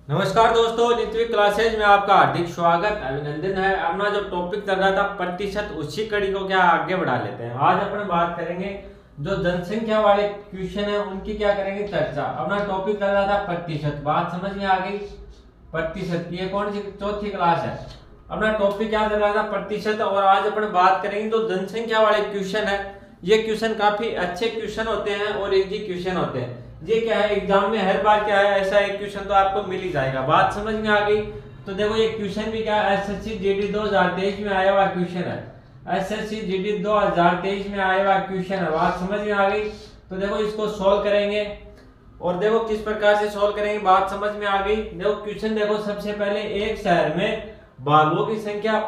नमस्कार दोस्तों, नित्य क्लासेज में आपका हार्दिक स्वागत अभिनंदन है। अपना जो टॉपिक चल रहा था प्रतिशत, उसी कड़ी को क्या आगे बढ़ा लेते हैं। आज अपन बात करेंगे जो जनसंख्या वाले क्वेश्चन है उनकी क्या करेंगे चर्चा। अपना टॉपिक चल रहा था प्रतिशत, बात समझ में आ गई। प्रतिशत की ये कौन सी चौथी क्लास है। अपना टॉपिक क्या चल रहा था प्रतिशत, और आज अपन बात करेंगे जो जनसंख्या वाले क्वेश्चन है। ये क्वेश्चन काफी अच्छे क्वेश्चन होते हैं और इजी क्वेश्चन होते हैं। ये क्या है, एग्जाम में हर बार क्या है, ऐसा एक क्वेश्चन तो आपको मिल ही जाएगा। बात समझ में आ गई। तो देखो ये क्वेश्चन भी क्या है, एसएससी जीडी 2023 में आया हुआ क्वेश्चन है। एसएससी जीडी 2023 में आया हुआ क्वेश्चन है। बात समझ में आ गई। तो देखो इसको सोल्व करेंगे और देखो किस प्रकार से सोल्व करेंगे, बात समझ में आ गई। देखो क्वेश्चन देखो, सबसे पहले एक शहर में बालुओं की संख्या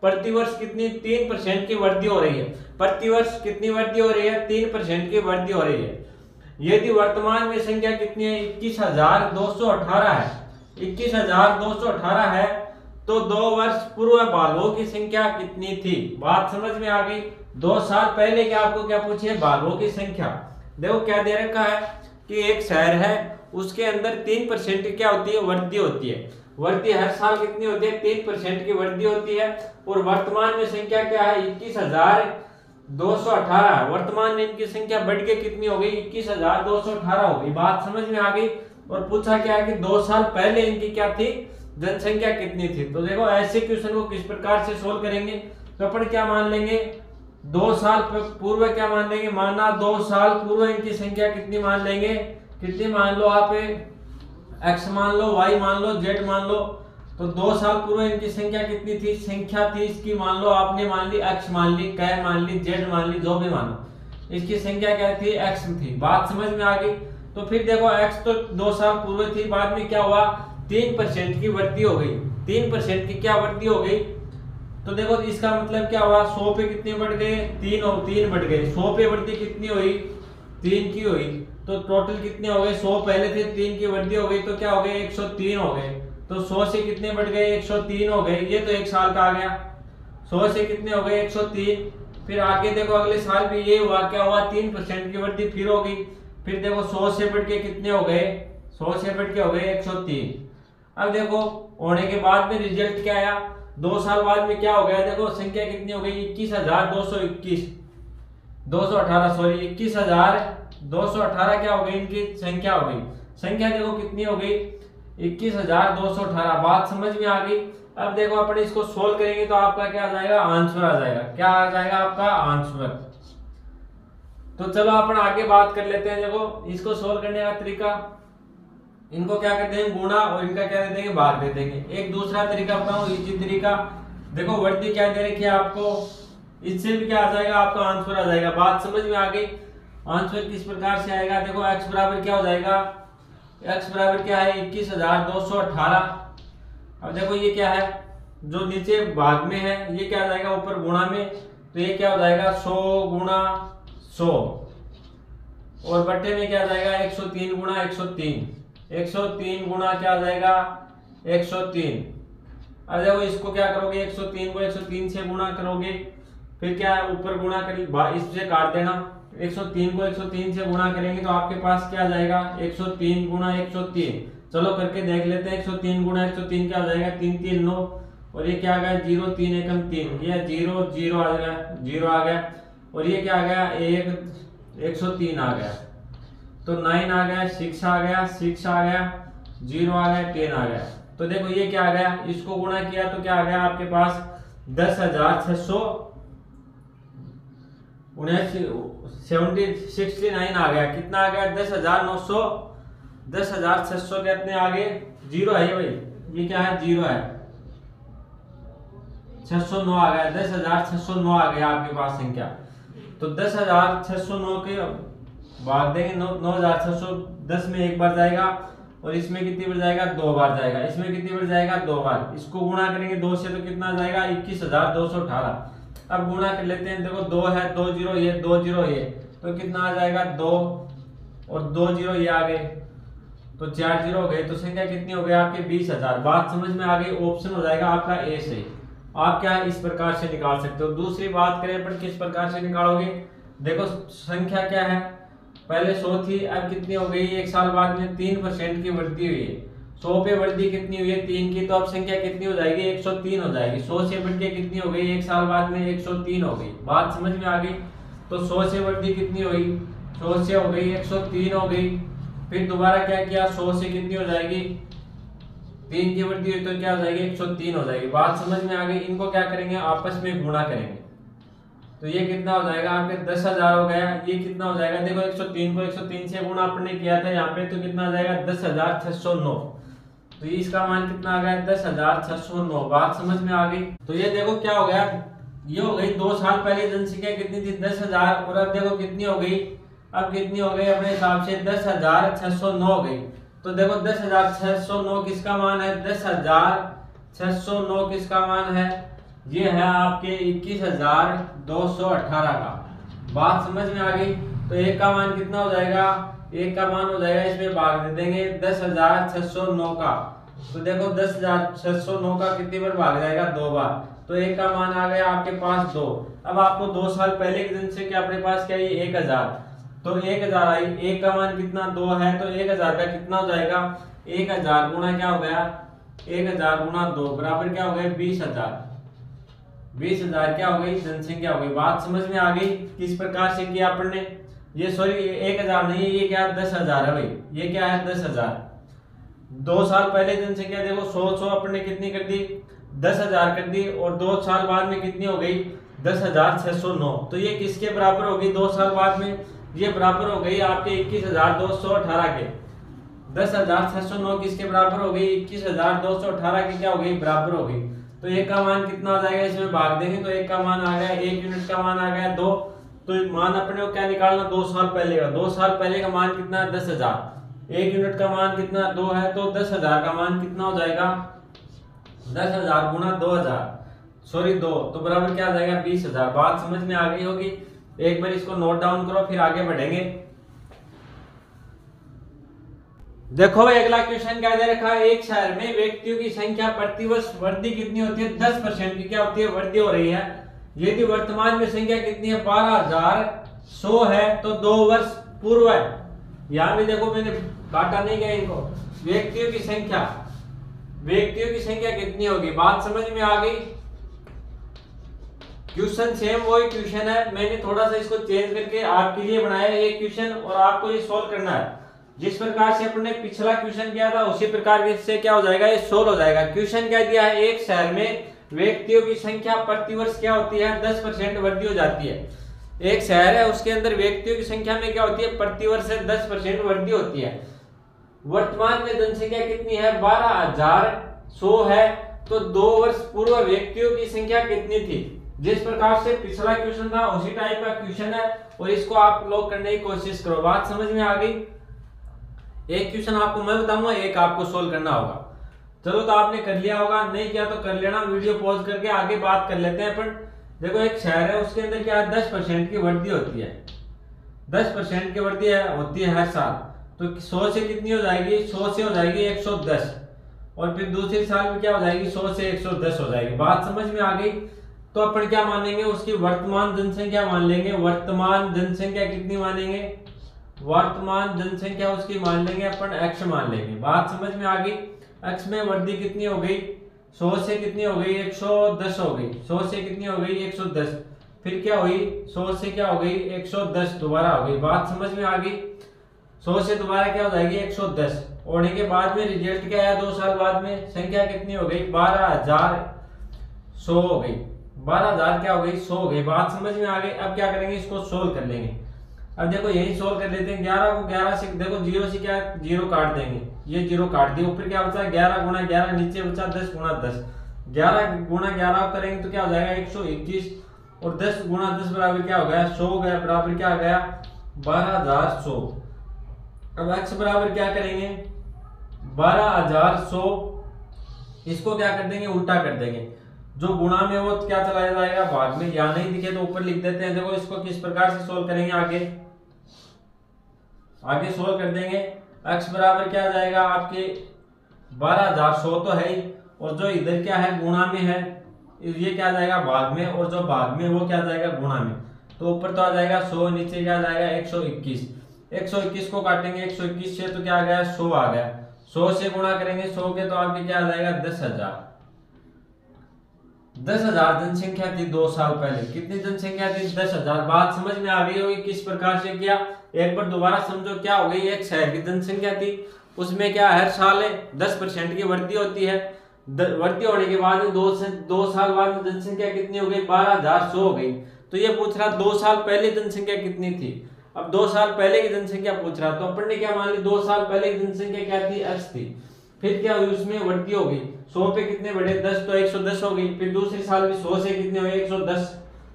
प्रतिवर्ष कितनी 3% की वृद्धि हो रही है। प्रतिवर्ष कितनी वृद्धि हो रही है, 3% की वृद्धि हो रही है। यदि वर्तमान में संख्या कितनी है, 21,218 है। 21,218 है तो 2 वर्ष पूर्व बालुओं की संख्या कितनी थी। बात समझ में आ गई। 2 साल पहले क्या आपको क्या पूछे, बालुओं की संख्या। देखो क्या दे रखा है कि एक शहर है, उसके अंदर 3% क्या होती है, वृद्धि होती है। वृद्धि हर साल कितनी होती है, 3% की वृद्धि होती है। और वर्तमान में संख्या क्या है, 21,218। वर्तमान में इनकी संख्या बढ़ के कितनी हो गई, 21,218 हो गई। बात समझ में आ गई। और पूछा क्या है कि 2 साल पहले इनकी क्या थी, जनसंख्या कितनी थी। तो देखो ऐसे क्वेश्चन को किस प्रकार से सोल्व करेंगे। तो अपन क्या मान लेंगे, 2 साल पूर्व क्या मान लेंगे, माना 2 साल पूर्व इनकी संख्या कितनी मान लेंगे। कितनी मान लो आप, एक्स मान लो, वाई मान लो, जेड मान लो। तो 2 साल पूर्व इनकी संख्या कितनी थी, संख्या थी इसकी, मान लो आपने मान ली एक्स मान ली, कै मान ली, जेड मान ली, जो भी मानो, इसकी संख्या क्या थी, एक्स थी। बात समझ में आ गई। तो फिर देखो एक्स तो 2 साल पूर्व थी, बाद में क्या हुआ, 3% की वृद्धि हो गई। 3% की क्या वृद्धि हो गई। तो देखो इसका मतलब क्या हुआ, 100 पे कितने बढ़ गए, 3 और 3 बढ़ गए। 100 पे वृद्धि कितनी हुई, 3 की हुई। तो टोटल कितने हो गए, 100 पहले थे, 3 की वृद्धि हो गई तो क्या हो गए, 103 हो गए। तो 100 से कितने बढ़ गए, 103 हो गए। ये तो एक साल का आ गया। 100 से कितने हो गए, 103। फिर आगे देखो अगले साल भी ये हुआ, क्या हुआ, 3% की वृद्धि फिर हो गई। फिर देखो 100 से बढ़ के कितने हो गए, 100 से बढ़ के हो गए 103। अब देखो होने के बाद में रिजल्ट क्या आया, 2 साल बाद में क्या हो गया, देखो संख्या कितनी हो गई, 21,221 218 सॉरी 21,218 क्या हो गई, इनकी संख्या हो गई। संख्या देखो कितनी हो गई, 21,218। बात समझ में आ गई। अब देखो अपन इसको सोल्व करेंगे तो आपका क्या आ जाएगा, आंसर आ जाएगा। क्या आ जाएगा आपका आंसर। तो चलो अपन आगे बात कर लेते हैं। देखो इसको सोल्व करने का तरीका, इनको क्या कर देंगे गुणा और इनका क्या दे देंगे, भाग दे देंगे। एक दूसरा तरीका बताऊं, इजी तरीका। देखो वृद्धि क्या दे रखी है आपको, इससे भी क्या आ जाएगा, आपका आंसर आ जाएगा। बात समझ में आ गई। आंसर किस प्रकार से आएगा, देखो एक्स बराबर क्या हो जाएगा, एक्स बराबर क्या है, 21,218। अब देखो ये क्या है, जो नीचे भाग में है ये क्या आ जाएगा, ऊपर गुणा में। तो ये क्या हो जाएगा, 100 गुणा 100 और बट्टे में क्या आ जाएगा, 103 गुणा 103। 103 गुणा क्या आ जाएगा, 103। अब देखो इसको क्या करोगे, 103 को 103 से गुणा करोगे, फिर क्या है ऊपर गुणा कर, इससे काट देना। 103 को 103 से गुणा करेंगे तो आपके पास क्या आ जाएगा, 103 गुणा 103। चलो करके देख लेते हैं। 103 गुणा 103 क्या आ जाएगा, 3 3 9 और ये क्या आ गया, 0 3 एकम 3, ये 0 0 आ गया, 0 आ गया। और ये क्या आ गया, 103 आ गया। तो 9 आ गया, 6 आ गया, 6 आ गया, 0 आ गया, 10 आ गया। तो देखो ये क्या आ गया, इसको गुणा किया तो क्या आ गया आपके पास 10,669 आ गया। कितना आ गया, 10,600 कितने आ गए, 0 है भाई, ये क्या है, 0 है। 609 आ गया, 10,609 आ गया आपके पास संख्या। तो 10,609 के भाग देंगे 9,610 में एक बार जाएगा और इसमें कितनी बार जाएगा, 2 बार जाएगा। इसमें कितनी बार जाएगा, 2 बार। इसको गुणा करेंगे 2 से तो कितना जाएगा, 21,218। अब गुणा कर लेते हैं। देखो 2 है, 2 0 ये, 2 0 ये, तो कितना आ जाएगा, 2 और 2 0 ये आ गए, तो 4 0 हो गए। तो संख्या कितनी हो गई आपके, 20,000। बात समझ में आ गई। ऑप्शन हो जाएगा आपका ए सही। आप क्या इस प्रकार से निकाल सकते हो। दूसरी बात करें पर किस प्रकार से निकालोगे, देखो संख्या क्या है, पहले 100 थी, अब कितनी हो गई, एक साल बाद में 3% की वृद्धि हुई है। 100 पे वृद्धि कितनी हुई है 3 की, तो अब संख्या कितनी हो जाएगी 103 हो जाएगी। 100 से बढ़ के कितनी हो गई 1 साल बाद में 103 हो गई। बात समझ में आ गई। तो 100 से वृद्धि कितनी हुई 100 से हो गई 103 हो गई। फिर दोबारा क्या किया 100 से कितनी हो जाएगी 3 की वृद्धि हुई तो क्या हो जाएगी 103 हो जाएगी। बात समझ में आ गई। इनको क्या करेंगे आपस में गुणा करेंगे तो ये कितना हो जाएगा आपके 10,000 हो गया। ये कितना हो जाएगा देखो 103 को 103 से गुणा आपने किया था यहाँ पे तो कितना आ जाएगा 10,609। तो ये इसका मान कितना आ गया 10,609। बात समझ में आ गई। तो ये देखो क्या हो गया ये हो गई 2 साल पहले जनसंख्या कितनी थी 10,000 और अब देखो कितनी हो गई अब कितनी हो गई अपने हिसाब से 10,609 हो गई। तो देखो 10,609 किसका मान है 10,609 किसका मान है ये है आपके 21,218 का। बात समझ में आ गई। तो एक का मान कितना हो जाएगा एक का मान हो जाएगा इसमें भाग दे देंगे 10,609 का। तो देखो 10,609 का कितनी बार भाग जाएगा 2 बार। तो एक का मान आ गया आपके पास 2। अब आपको 2 साल पहले के दिन से क्या अपने पास क्या है 1,000 तो 1,000 आई। एक का मान कितना 2 है तो 1,000 का कितना हो जाएगा 1,000 गुना क्या हो गया 1,000 गुना 2 बराबर क्या हो गया 20,000। 20,000 क्या हो गई जनसंख्या हो गई। बात समझ में आ गई। किस प्रकार से किया अपन ने ये सॉरी 1,000 नहीं ये क्या 10,000 है भाई। ये क्या है 10,000। 2 साल पहले जनसंख्या देखो 100 अपन ने कितनी कर दी 10,000 कर दी और 2 साल बाद में कितनी हो गई 10,609। तो ये किसके बराबर होगी 2 साल बाद में ये बराबर हो गई आपके 21,218 के। 10,609 किसके बराबर हो गई 21,218 की क्या हो गई बराबर हो गई। तो एक का मान कितना आ जाएगा इसमें भाग देंगे तो एक का मान आ गया 1 यूनिट का मान आ गया 2। तो मान अपने को क्या निकालना 2 साल पहले का। 2 साल पहले का मान कितना है 10,000। 1 यूनिट का मान कितना 2 है तो 10,000 का मान कितना हो जाएगा 10,000 गुना 2,000 सॉरी 2 तो बराबर क्या आ जाएगा 20,000। बात समझ में आ गई होगी। एक बार इसको नोट डाउन करो फिर आगे बढ़ेंगे। देखो अगला क्वेश्चन क्या दे रखा है एक शहर में व्यक्तियों की संख्या प्रतिवर्ष वृद्धि कितनी होती है 10% की क्या होती है वृद्धि हो रही है। यदि वर्तमान में संख्या कितनी है 12,100 है तो 2 वर्ष पूर्व है। यहां भी देखो मैंने काटा नहीं गया इनको। व्यक्तियों की संख्या कितनी होगी। बात समझ में आ गई। क्वेश्चन सेम वही क्वेश्चन है मैंने थोड़ा सा इसको चेंज करके आपके लिए बनाया ये क्वेश्चन और आपको ये सोल्व करना है। जिस प्रकार से अपने पिछला क्वेश्चन किया था उसी प्रकार से क्या हो जाएगा ये सोल्व हो जाएगा। क्वेश्चन क्या दिया है एक शहर में व्यक्तियों की संख्या प्रतिवर्ष क्या होती है 10% वृद्धि हो जाती है। एक शहर है उसके अंदर व्यक्तियों की संख्या में क्या होती है प्रतिवर्ष 10% वृद्धि होती है। वर्तमान में जनसंख्या कितनी है 12,100 है तो 2 वर्ष पूर्व व्यक्तियों की संख्या कितनी थी। जिस प्रकार से पिछला क्वेश्चन था उसी टाइप का क्वेश्चन है और इसको आप लोग करने की कोशिश करो। बात समझ में आ गई। एक क्वेश्चन आपको मैं बताऊंगा एक आपको सोल्व करना होगा। चलो तो आपने कर लिया होगा नहीं किया तो कर लेना वीडियो पॉज करके आगे बात कर लेते हैं अपन। देखो एक शहर है उसके अंदर क्या 10% की वृद्धि होती है 10% की वृद्धि होती है हर साल। तो 100 से कितनी हो जाएगी 100 से हो जाएगी 110 और फिर दूसरे साल में क्या हो जाएगी 100 से 110 हो जाएगी। बात समझ में आ गई। तो अपन क्या मानेंगे उसकी वर्तमान जनसंख्या मान लेंगे। वर्तमान जनसंख्या कितनी मानेंगे वर्तमान जनसंख्या उसकी मान लेंगे अपन x मान लेंगे। बात समझ में आ गई। x में वृद्धि कितनी हो गई 100 से कितनी हो गई 110 हो गई। 100 से कितनी हो गई 110 फिर क्या हुई 100 से क्या हो गई 110 दोबारा हो गई। बात समझ में आ गई। 100 से दोबारा क्या हो जाएगी 110 होने के बाद में रिजल्ट क्या आया 2 साल बाद में संख्या कितनी हो गई 12,100 हो गई। 12,000 क्या हो गई 100 हो गई। बात समझ में आ गई। अब क्या करेंगे इसको सोल्व कर लेंगे। अब देखो यही सोल्व कर लेते हैं 11 को 11 से देखो 0 से क्या 0 काट देंगे ये 0 काट दिया ऊपर क्या बचा 11 गुना 11 नीचे बचा 10 गुना 10। 11 गुना 11 करेंगे तो क्या हो जाएगा 121 और 10 गुना 10 बराबर क्या हो गया 100 गया बराबर क्या आ गया 12,100। अब x बराबर क्या करेंगे 12,100 इसको क्या कर देंगे उल्टा कर देंगे। जो गुणा में वो क्या चला जाएगा भाग में। या नहीं दिखे तो ऊपर लिख देते हैं। देखो इसको किस प्रकार से सोल्व करेंगे आगे सोल्व कर देंगे। x बराबर क्या आ जाएगा आपके 12,100 तो है ही और जो इधर क्या है गुणा में है ये क्या आ जाएगा भाग में और जो भाग में वो क्या आ जाएगा गुणा में। तो ऊपर तो आ जाएगा 100 नीचे क्या आ जाएगा 121। 121 को काटेंगे 121 से तो क्या आ गया 100 आ गया। 100 से गुणा करेंगे 100 के तो आपके क्या आ जाएगा 10,000। 10,000 जनसंख्या थी 2 साल पहले। कितनी जनसंख्या थी 10,000। बात समझ में आ गई होगी किस प्रकार से किया। एक बार दोबारा समझो क्या हो गई। एक शहर की जनसंख्या थी, उसमें क्या हर साल 10% की वृद्धि होती है। वृद्धि होने के बाद में 2 साल बाद में जनसंख्या कितनी हो गई 12,100 हो गई। तो ये पूछ रहा 2 साल पहले जनसंख्या कितनी थी। अब 2 साल पहले की जनसंख्या पूछ रहा, तो अपन ने क्या मान ली 2 साल पहले की जनसंख्या क्या थी x थी। फिर क्या हुई उसमें वृद्धि हो गई 100 पे कितने बढ़े 10 तो 110 हो गई। फिर दूसरे साल भी 100 से कितने हो गए 110,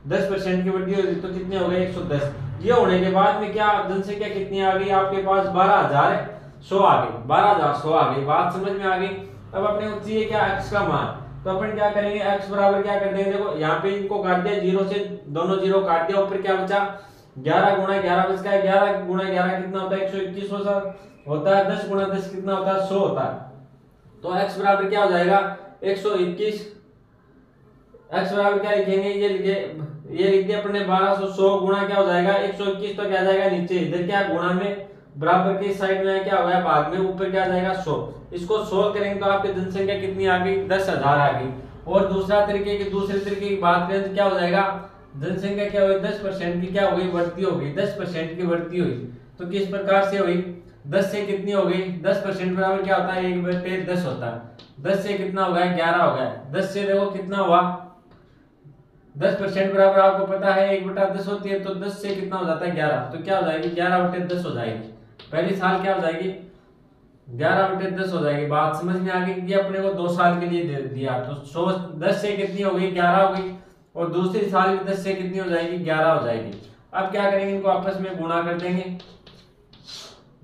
10% की वृद्धि हो गई तो कितने हो गए 110। ये होने के बाद में क्या जनसंख्या कितनी आ गई आपके पास 12,100 आ गई। 12,100 आ गई। बात समझ में आ गई। अब अपने को चाहिए क्या x का मान, तो अपन क्या करेंगे x बराबर क्या कर देंगे। देखो यहाँ पे इनको काट दिया 0 से, दोनों 0 काट दिया। ऊपर क्या बचा 11 गुणा 11 बच गया। 11 गुणा 11 कितना होता है 121 होता है। 10 गुणा 10 कितना होता है 100 होता है। तो x बराबर क्या हो जाएगा 121। x बराबर क्या लिखेंगे ये लिख दिया अपने 1200 गुणा क्या हो जाएगा 121। तो क्या जाएगा नीचे, इधर क्या गुणा में बराबर के साइड में क्या हो गया भाग में, ऊपर क्या जाएगा 100। इसको सोल्व करेंगे तो आपकी जनसंख्या कितनी आ गई 10,000 आ गई। और दूसरे तरीके की बात करें तो क्या हो जाएगा जनसंख्या क्या हुई 10% की क्या हो गई वृद्धि हो गई। 10% की वृद्धि हुई तो किस प्रकार से हुई 10 से कितनी हो गई 10% बराबर क्या होता है 1/10 होता है। 10 से कितना हो गया 11 हो गया। 10 से देखो कितना हुआ 10% बराबर आपको पता है 1/10 होती है। तो 10 से कितना हो जाता है 11, तो क्या हो जाएगी 11/10 हो जाएगी। पहली साल क्या हो जाएगी 11/10 हो जाएगी। बात समझ में आ गई। ये अपने को 2 साल के लिए दे दिया। तो 10 से कितनी हो गई 11 हो गई। और दूसरी साल भी 10 से कितनी हो जाएगी 11 हो जाएगी। अब क्या करेंगे इनको आपस में गुणा कर देंगे।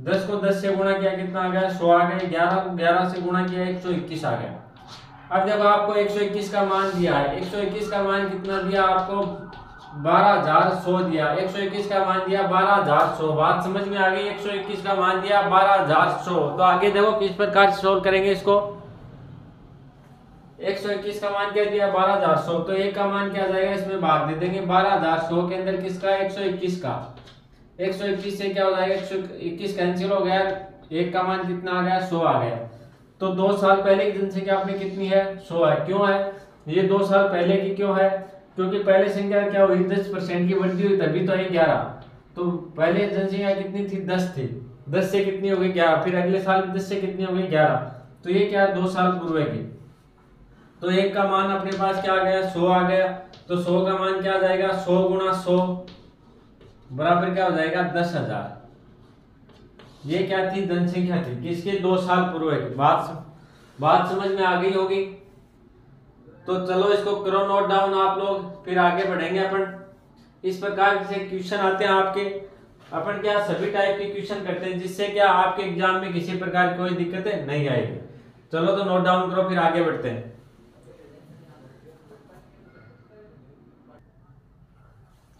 10 को 10 से गुणा किया कितना आ गया 100 आ गया। 11 को 11 से गुणा किया 121 आ गया। अब जब आपको 121 का मान दिया है, 121 का मान कितना दिया आपको 12,100 दिया। 121 का मान दिया 12,100। बात समझ में आ गई। 121 का मान दिया 12,100। तो आगे देखो किस प्रकार से सोल्व करेंगे इसको। 121 का मान क्या दिया 12,100। तो एक का मान क्या जाएगा इसमें भाग दे देंगे 12,100 के अंदर किसका 121 का। 121 से क्या हो जाएगा 121 कैंसिल हो गया। एक का मान कितना आ गया 100 आ गया। तो 2 साल पहले की जनसंख्या आपने कितनी है 100 है। क्यों है ये 2 साल पहले की क्यों है, क्योंकि पहले संख्या क्या हुई 10% की वृद्धि हुई तभी तो है 11। तो पहले जनसंख्या कितनी थी 10 थी। 10 से कितनी हो गई 11। फिर अगले साल 10 से कितनी हो गई 11। तो ये क्या 2 साल पूर्व की। तो एक का मान अपने पास क्या आ गया 100 आ गया। तो 100 का मान क्या आ जाएगा 100 गुणा 100 बराबर क्या हो जाएगा 10,000। ये क्या थी जनसंख्या थी किसके 2 साल पूर्व की। बात समझ में आ गई होगी। तो चलो इसको करो नोट डाउन आप लोग, फिर आगे बढ़ेंगे अपन। इस प्रकार से क्वेश्चन आते हैं आपके। अपन क्या सभी टाइप के क्वेश्चन करते हैं जिससे क्या आपके एग्जाम में किसी प्रकार की कोई दिक्कतें नहीं आएगी। चलो तो नोट डाउन करो फिर आगे बढ़ते हैं।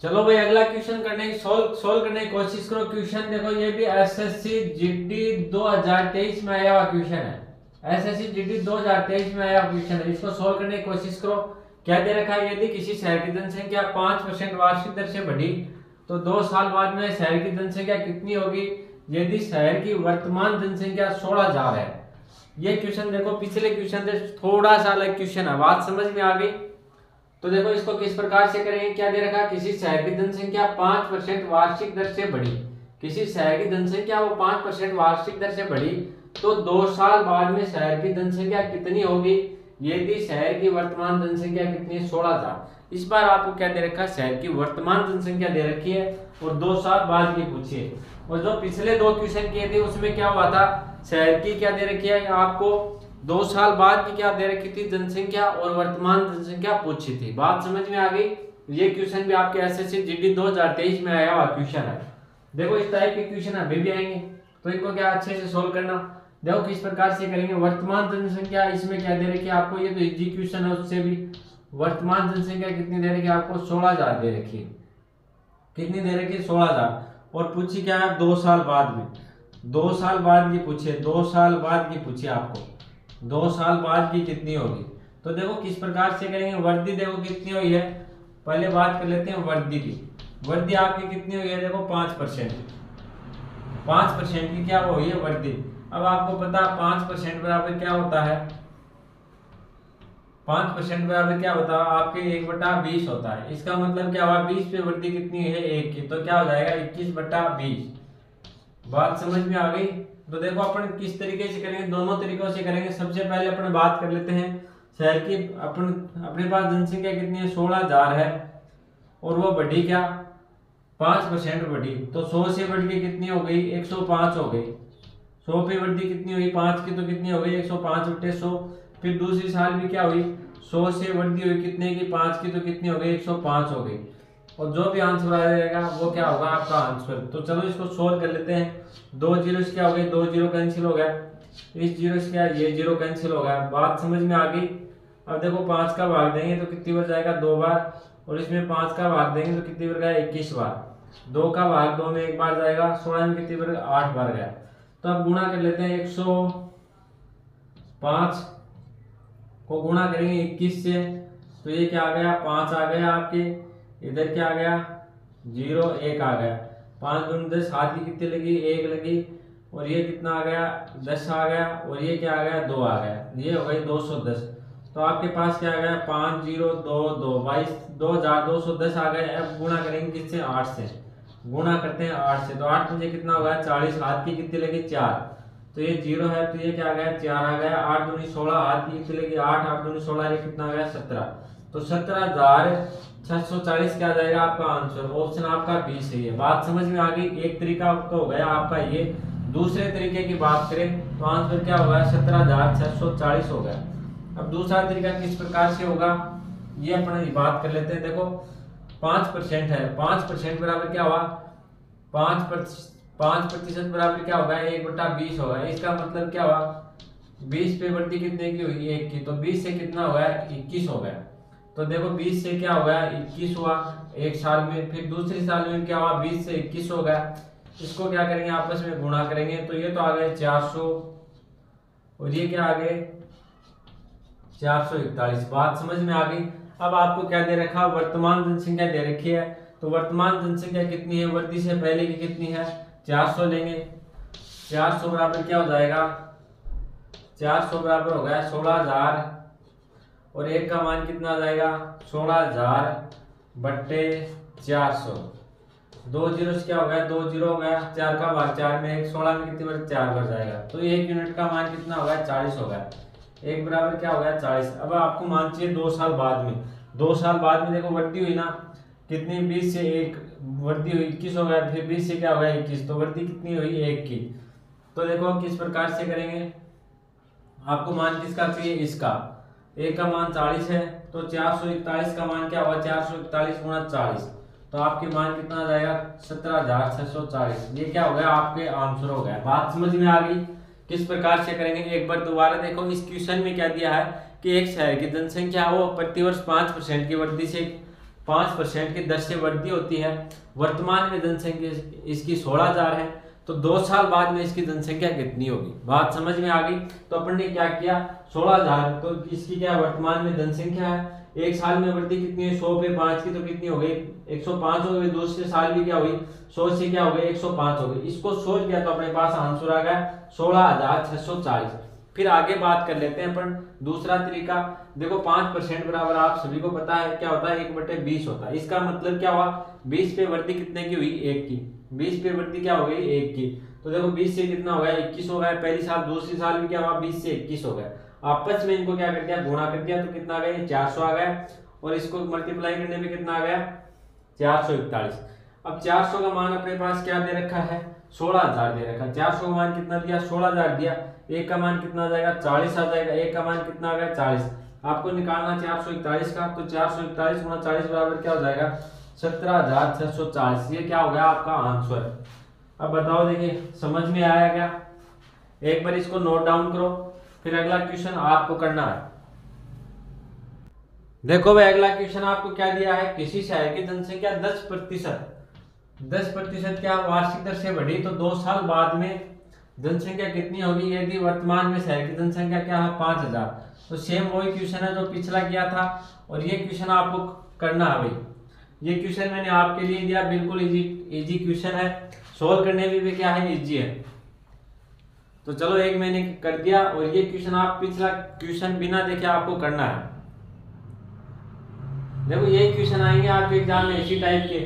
चलो भाई अगला क्वेश्चन करने की सोल्व करने की कोशिश करो। क्वेश्चन देखो ये भी एसएससी जीडी 2023 में आया हुआ क्वेश्चन है। एसएससी जीडी 2023 में आया क्वेश्चन है। इसको सोल्व करने की कोशिश करो। क्या दे रखा है यदि किसी शहर की जनसंख्या 5% वार्षिक दर से बढ़ी तो 2 साल बाद में शहर की जनसंख्या कितनी होगी यदि शहर की वर्तमान जनसंख्या 16,000 है। ये क्वेश्चन देखो पिछले क्वेश्चन से थोड़ा सा अलग क्वेश्चन है। बात समझ में आ गई। तो देखो इसको किस प्रकार से करेंगे। क्या दे रखा किसी शहर की जनसंख्या 5% वार्षिक दर से बढ़ी। किसी शहर की जनसंख्या वो 5% वार्षिक दर से बढ़ी तो 2 साल बाद में शहर की जनसंख्या कितनी होगी यदि शहर की वर्तमान जनसंख्या कितनी है 16,000। इस बार आपको क्या दे रखा है शहर की वर्तमान जनसंख्या दे रखी है और 2 साल बाद की पूछी है। और जो पिछले 2 क्वेश्चन किए थे उसमें क्या हुआ था शहर की क्या दे रखी है आपको 2 साल बाद की क्या दे रखी थी जनसंख्या और वर्तमान जनसंख्या पूछी थी। बात समझ में आ गई। ये क्वेश्चन भी आपके एसएससी जीडी 2023 में आया हुआ क्वेश्चन है। देखो इस टाइप के क्वेश्चन अभी भी आएंगे तो इनको क्या अच्छे से सोल्व करना। देखो किस प्रकार से करेंगे। वर्तमान जनसंख्या इसमें क्या दे रखी है आपको, ये तो इजी क्वेश्चन है उससे भी। वर्तमान जनसंख्या कितनी दे रखी है आपको 16,000 दे रखी है। कितनी दे रखी है 16,000 और पूछी क्या है 2 साल बाद में। 2 साल बाद की पूछे 2 साल बाद की पूछे आपको 2 साल बाद की कितनी होगी। तो देखो किस प्रकार से करेंगे। वृद्धि देखो कितनी हुई है। पहले बात कर लेते हैं वृद्धि की। वृद्धि आपकी कितनी हुई है देखो 5%। 5% की क्या हुई है वृद्धि। अब आपको पता 5% बराबर क्या होता है, 5% बराबर क्या होता है आपके 1/20 होता है। इसका मतलब क्या हुआ, 20 पे वृद्धि कितनी है 1 की, तो क्या हो जाएगा 21/20। बात समझ में आ गई। तो देखो अपन किस तरीके से करेंगे, दोनों तरीकों से करेंगे। सबसे पहले अपन बात कर लेते हैं शहर की। अपने पास जनसंख्या कितनी है 16,000 है, और वो बढ़ी क्या 5% बढ़ी, तो 100 से बढ़ के कितनी हो गई 105 हो गई। 100 पे वृद्धि कितनी हुई 5 की, तो कितनी हो गई 105/100। फिर दूसरी साल भी क्या हुई 100 से वृद्धि हुई कितने की 5 की, तो कितनी हो गई 105 हो गई। और जो भी आंसर आ जाएगा वो क्या होगा आपका आंसर। तो चलो इसको सोल्व कर लेते हैं। 2 जीरो से क्या हो गए 2 जीरो कैंसिल हो गया, इस जीरो से क्या ये जीरो कैंसिल हो गया। बात समझ में आ गई। अब देखो 5 का भाग देंगे तो कितनी बार जाएगा 2 बार, और इसमें 5 का भाग देंगे तो कितनी बार गया 21 बार। 2 का भाग 2 में 1 बार जाएगा, 16 में कितनी बार 8 बार गया। तो अब गुणा कर लेते हैं, 105 को गुणा करेंगे 21 से, तो ये क्या आ गया 5 आ गया आपके, इधर क्या आ गया 0 1 आ गया। 5 दूनी 10, हाथ की कितनी लगी 1 लगी, और ये कितना आ गया 10 आ गया, और ये क्या आ गया 2 आ गया, ये हो गई 210। तो आपके पास क्या आ गया 5022 2210 आ गए। अब गुणा करेंगे किससे 8 से, गुणा करते हैं 8 से, तो 8 मुझे कितना होगा 40, हाथ की कितनी लगी 4, तो ये 0 है, तो ये क्या आ गया 4 आ गया। 8 दूनी 16, हाथ की कितनी लगी 8, 8 दूनी 16, ये कितना आ गया 17। तो 17,640 क्या आ जाएगा आपका आंसर। ऑप्शन आपका बी सही है। बात समझ में आ गई। एक तरीका तो हो गया आपका ये। दूसरे तरीके की बात करें तो आंसर क्या होगा 17,640 हो गया। अब दूसरा तरीका किस प्रकार से होगा ये अपन बात कर लेते हैं। देखो 5% है, 5% बराबर क्या हुआ 5% बराबर क्या होगा 1/20 होगा। इसका मतलब क्या हुआ 20 पे वृद्धि कितने की हुई 1 की, तो 20 से कितना हुआ 21 हो गया। तो देखो 20 से क्या हो गया 21 हुआ एक साल में, फिर दूसरी साल में क्या हुआ 20 से 21 हो गया। इसको क्या करेंगे आपस में गुणा करेंगे, तो ये तो आ गए 400, और ये क्या आ गए 441। बात समझ में आ गई। अब आपको क्या दे रखा वर्तमान जनसंख्या दे रखी है, तो वर्तमान जनसंख्या कितनी है वृद्धि से पहले की कितनी है 400 लेंगे। 400 बराबर क्या हो जाएगा 400 बराबर हो गया 16,000, और 1 का मान कितना आ जाएगा 16,000/400। 2 जीरो से क्या हो गया 2 जीरो हो गया, 4 का भाग 4 में 1, 16 में कितनी बार 4 बार जाएगा, तो 1 यूनिट का मान कितना हो गया 40 हो गया। 1 बराबर क्या हो गया 40। अब आपको मान चाहिए 2 साल बाद में, 2 साल बाद में देखो वृद्धि हुई ना कितनी 20 से 1 वृद्धि हुई 21 हो गया, फिर 20 से क्या हो गया 21, तो वृद्धि कितनी हुई 1 की। तो देखो किस प्रकार से करेंगे, आपको मान किसका चाहिए इसका, 1 का मान 40 है, तो 441 का मान क्या होगा 441 गुणा 40, तो आपके मान कितना आ जाएगा 17,640। ये क्या हो गया आपके आंसर हो गया। बात समझ में आ गई। किस प्रकार से करेंगे एक बार दोबारा देखो। इस क्वेश्चन में क्या दिया है कि एक शहर की जनसंख्या वो प्रतिवर्ष 5% की वृद्धि से 5% की दर से वृद्धि होती है। वर्तमान में जनसंख्या इसकी 16,000 है, तो 2 साल बाद में इसकी जनसंख्या कितनी होगी। बात समझ में आ गई। तो अपन ने क्या किया 16,000, तो इसकी क्या वर्तमान में जनसंख्या है, एक साल में वृद्धि कितनी है 100 पे 5 की, तो कितनी हो गई 105 हो गई। दूसरे साल भी क्या हुई 100 से क्या हो गई 105 हो गई। इसको सोल्व किया तो अपने पास आंसर आ गया 16,640। फिर आगे बात कर लेते हैं अपन दूसरा तरीका। देखो 5% बराबर आप सभी को पता है क्या होता है 1/20 होता है। इसका मतलब क्या हुआ 20 पे वृद्धि कितने की हुई 1 की, 20 पे वृद्धि क्या हो गई 1 की, तो देखो 20 से कितना हो गया 21 हो गया पहली साल, दूसरी साल भी क्या हुआ 20 से 21 हो गया। आपस में इनको क्या कर दिया गुणा कर दिया, तो कितना आ गया 400 आ गया, और इसको मल्टीप्लाई करने में कितना आ गया 441। अब 400 का मान अपने पास क्या दे रखा है 16,000 दे रखा है। 400 का मान कितना दिया 16,000 दिया, 1 का मान कितना आ जाएगा 40 आ जाएगा, 1 का मान कितना आ गया 40। आपको निकालना 441 का, तो 441 गुणा 40 बराबर क्या हो जाएगा 17,640। ये क्या हो गया आपका आंसर। अब बताओ देखिए समझ में आया क्या, एक बार इसको नोट डाउन करो, फिर अगला क्वेश्चन आपको करना है। देखो भाई अगला क्वेश्चन आपको क्या दिया है, किसी शहर की जनसंख्या 10% क्या वार्षिक दर से बढ़ी, तो 2 साल बाद में जनसंख्या कितनी होगी यदि वर्तमान में शहर की जनसंख्या क्या है 5,000। तो सेम वही क्वेश्चन है जो पिछला किया था, और ये क्वेश्चन आपको करना है भाई। ये क्वेश्चन मैंने आपके लिए दिया, बिल्कुल इजी क्वेश्चन है, सोल्व करने में भी क्या है इजी है। तो चलो एक मैंने कर दिया, और ये क्वेश्चन आप पिछला क्वेश्चन बिना देखे आपको करना है। देखो ये क्वेश्चन आएंगे आपके एग्जाम में इसी टाइप के,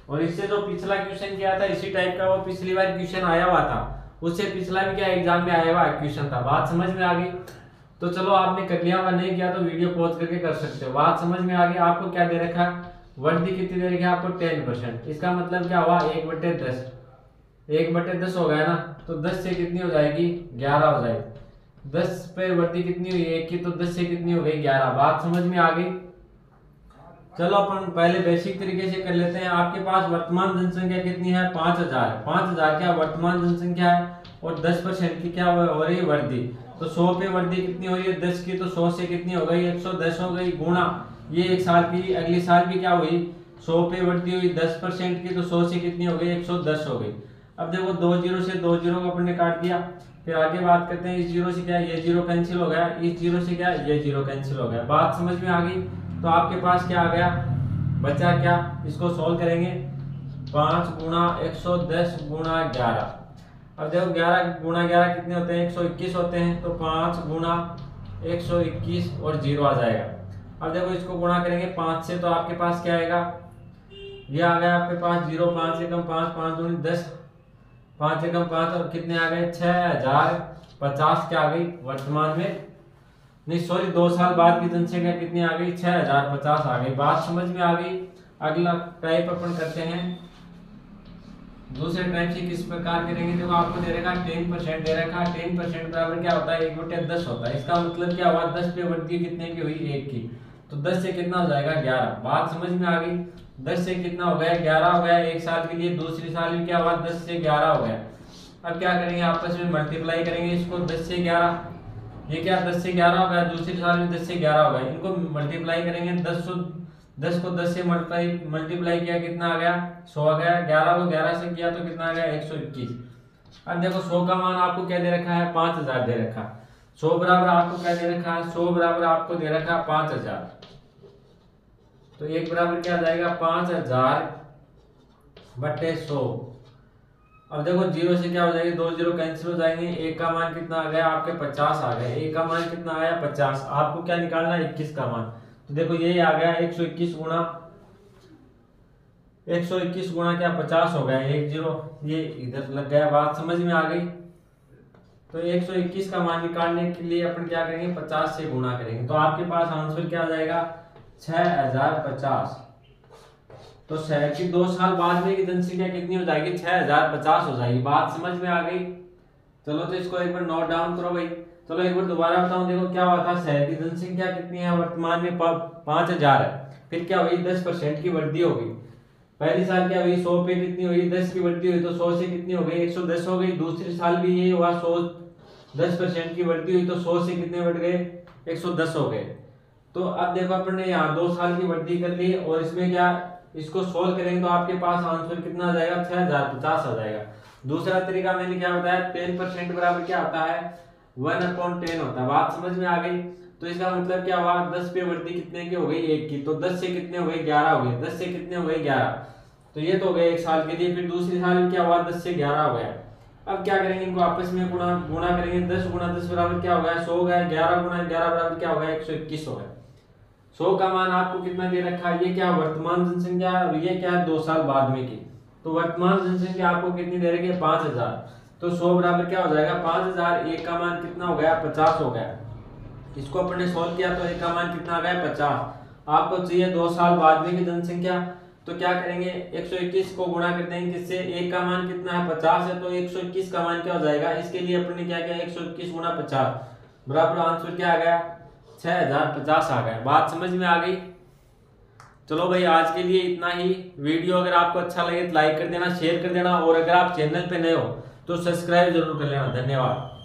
और इससे जो पिछला क्वेश्चन किया था इसी टाइप का, वो पिछली बार क्वेश्चन आया हुआ था, उससे पिछला भी क्या एग्जाम में आया हुआ क्वेश्चन था। बात समझ में आ गई? तो चलो आपने कर लिया, अगर नहीं किया तो वीडियो पॉज करके कर सकते हो। बात समझ में आ गई? आपको क्या दे रखा, वर्दी कितनी दे रखी है आपको 10%। इसका मतलब क्या हुआ 1/10, 1/10 हो गया ना, तो 10 से कितनी हो जाएगी 11 हो जाएगी। 10 पे वर्दी कितनी हुई 1 की, तो 10 से कितनी हो गई 11। बात समझ में आ गई? चलो अपन पहले बेसिक तरीके से कर लेते हैं। आपके पास वर्तमान जनसंख्या कितनी है 5000 है। 5000 क्या वर्तमान जनसंख्या है, और 10% की क्या हो रही है वर्दी। तो 100 पे वर्दी कितनी हो रही है 10 की, तो 100 से कितनी हो गई 110 हो गई, गुणा ये एक साल की, अगली साल भी क्या हुई 100 पे वर्दी हुई 10% की, तो 100 से कितनी हो गई 110 हो गई। अब देखो 2 जीरो से 2 जीरो को अपन ने काट दिया। फिर आगे बात करते हैं, इस जीरो से क्या ये जीरो कैंसिल हो गया, इस जीरो से क्या ये जीरो कैंसिल हो गया। बात समझ में आ गई? तो आपके पास क्या आ गया, बचा क्या, इसको सोल्व करेंगे 5 गुणा 110 गुणा 11। अब देखो 11 गुणा 11 कितने होते हैं 121 होते हैं, तो 5 गुणा 121 और 0 आ जाएगा। अब देखो इसको गुणा करेंगे 5 से, तो आपके पास क्या आएगा, ये आ गया आपके पास 0, 5 एकम 5, 5 दूनी 10, 5 एकम 5, और कितने आ गए 6050 क्या आ गई वर्तमान में, नहीं सॉरी 2 साल बाद की जनसंख्या कितनी आ गई 6050 आ गई। बात समझ में आ गई? अगला टाइप अपन करते हैं, दूसरे टाइप से किस प्रकार करेंगे। देखो आपको दे रखा 10% दे रखा, 10% बराबर क्या होता है 1/10 होता है। इसका मतलब क्या हुआ 10 पे वर्दी कितने की हुई 1 की, तो 10 से कितना हो जाएगा 11। बात समझ में आ गई? 10 से कितना हो गया 11 हो गया एक साल के लिए, दूसरी साल में क्या हुआ 10 से 11 हो गया। अब क्या करेंगे आपस में मल्टीप्लाई करेंगे इसको 10 से 11, ये क्या 10 से 11 हो गया, दूसरी साल में 10 से 11 हो गया, इनको मल्टीप्लाई करेंगे 10 को 10 से मल्टीप्लाई किया कितना आ गया 100 आ गया, 11 को 11 से किया तो कितना आ गया 121। अब देखो 100 का मान आपको क्या दे रखा है 5000 दे रखा, 100 बराबर आपको क्या दे रखा है 100 बराबर आपको दे रखा है 5000, तो एक बराबर क्या आ जाएगा 5000/100। अब देखो 0 से क्या हो जाएगी 2 जीरो कैंसिल हो जाएंगे, एक का मान कितना आ गया आपके 50 आ गया, एक का मान कितना आया 50, आपको क्या निकालना है 21 का मान। तो देखो ये आ गया 121 गुणा 121 गुणा क्या 50 हो गया, 1 जीरो ये इधर लग गया। बात समझ में आ गई? तो 121 का मान निकालने के लिए अपन क्या करेंगे 50 से गुणा करेंगे, तो आपके पास आंसर क्या आ जाएगा 6050। तो शहर की 2 साल बाद में की जनसंख्या कितनी हो जाएगी 6050 हो जाएगी। बात समझ में आ गई? चलो तो इसको एक बार नोट डाउन करो भाई। चलो एक बार दोबारा बताऊं, देखो क्या हुआ था शहर की जनसंख्या कितनी है वर्तमान में 5000 है, फिर क्या हुई 10% की वृद्धि हो गई। पहली साल क्या हुई 100 पे कितनी हुई 10 की वृद्धि हुई, तो 100 से कितनी हो गई 110 हो गई। दूसरी साल भी ये हुआ 10% की वृद्धि हुई, तो 100 से कितने बढ़ गए 110 हो गए। तो अब देखो अपन ने यहाँ 2 साल की वृद्धि कर ली, और इसमें क्या इसको सोल्व करेंगे तो आपके पास आंसर कितना आ जाएगा 6050 आ जाएगा। दूसरा तरीका मैंने क्या बताया 10% बराबर क्या होता है 1/10 होता है। बात समझ में आ गई? तो इसका मतलब क्या हुआ 10 पे वृद्धि कितने की हो गई 1 की, तो 10 से कितने हो गए 11 हो गए, 10 से कितने हो गए 11, तो ये तो हो गए एक साल के लिए। फिर दूसरी साल में क्या हुआ 10 से 11 हो गया। अब क्या करेंगे इनको आपस में गुणा करेंगे, 10 गुणा 10 बराबर क्या हो गया 100 हो गया, 11 गुणा 11 बराबर क्या हो गया 121 हो गया। 100 का मान आपको कितना दे रखा है, ये क्या वर्तमान जनसंख्या और ये क्या है 2 साल बाद में की। तो वर्तमान जनसंख्या आपको कितनी दे रखी है 5000, तो 100 बराबर क्या हो जाएगा 5000, एक का मान कितना हो गया 50 हो गया। इसको अपन ने सोल्व किया तो एक का मान कितना आ गया 50। आपको चाहिए 2 साल बाद में की जनसंख्या, तो क्या करेंगे 121 को गुणा कर देंगे किससे, एक का मान कितना है 50 है, तो 121 का मान क्या हो जाएगा, इसके लिए अपन ने क्या किया 121 गुणा 50 बराबर आंसर क्या आ गया 6050 आ गया। बात समझ में आ गई? चलो भाई आज के लिए इतना ही। वीडियो अगर आपको अच्छा लगे तो लाइक कर देना, शेयर कर देना, और अगर आप चैनल पे नए हो तो सब्सक्राइब जरूर कर लेना। धन्यवाद।